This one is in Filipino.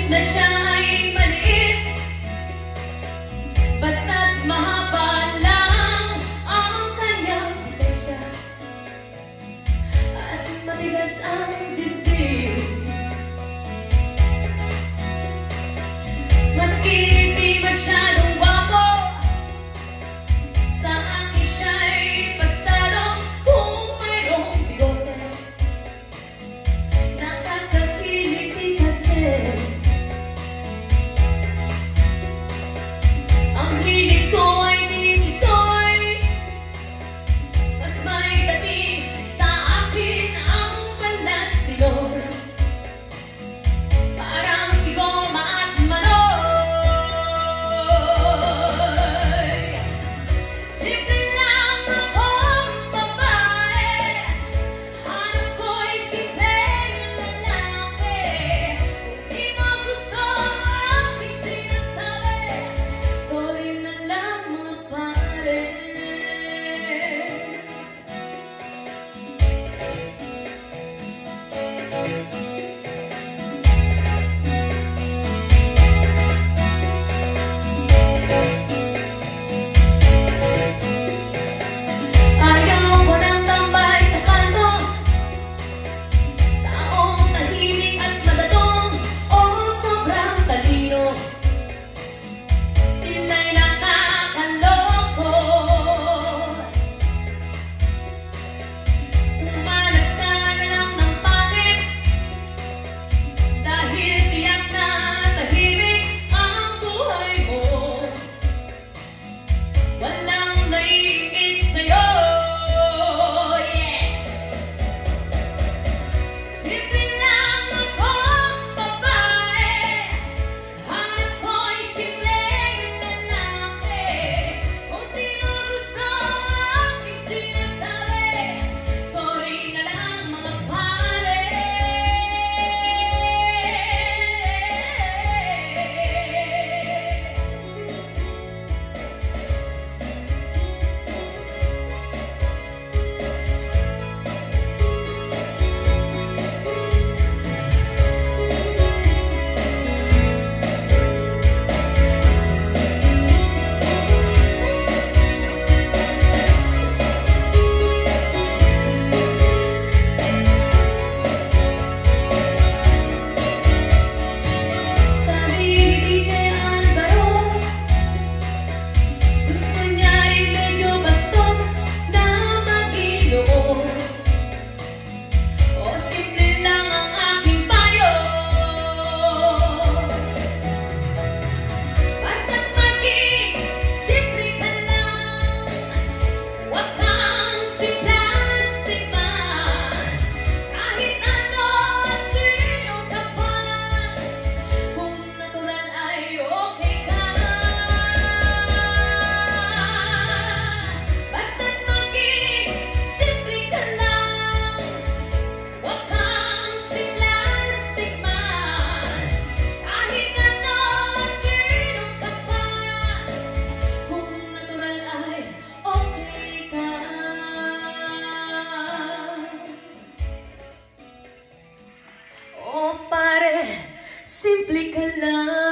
na siya ay maliit, basta't mahaba lang ang kanyang pasensya at matigas ang dibdib. Maski di masyadong gwapo, sa akin siya'y pastalong kung mayroong bigote. Nakakakiliti kasi ang hilig ko ay tinisoy, mas may dating sa akin ang balat bilog, parang sigoma at manoy. Simple lang akong babae, hanap ko'y simpleng lalaki. Kung di mo gusto ang aking sinasabi, sorry na lang mga pare. Ayaw ko ng tambay sa kanto, taong tahimik at madatong o sobrang talino. Sila'y nakakaloko. Humanap ka na lang ng pangit, dahil tiyak na tahimik ang buhay mo. Walang naiingit sa'yo, yeah. Simple lang akong babae, hanap ko'y simpleng lalaki. Kung di mo gusto ang aking sinasabi, sorry na lang mga pare. Sabi ni DJ Alvaro, gusto niya'y medyo bastos na mag-inom, o simple lang ang aking payo. Basta't maging simple ka lang, huwag kang si-plastic man. Kahit ano at sino ka pa, kung natural ay okay ka. Basta't maging simple ka lang, huwag kang si-plastic man. Kahit ano at sino ka pa, kung natural ay okay ka. Oh pare, simple ka lang.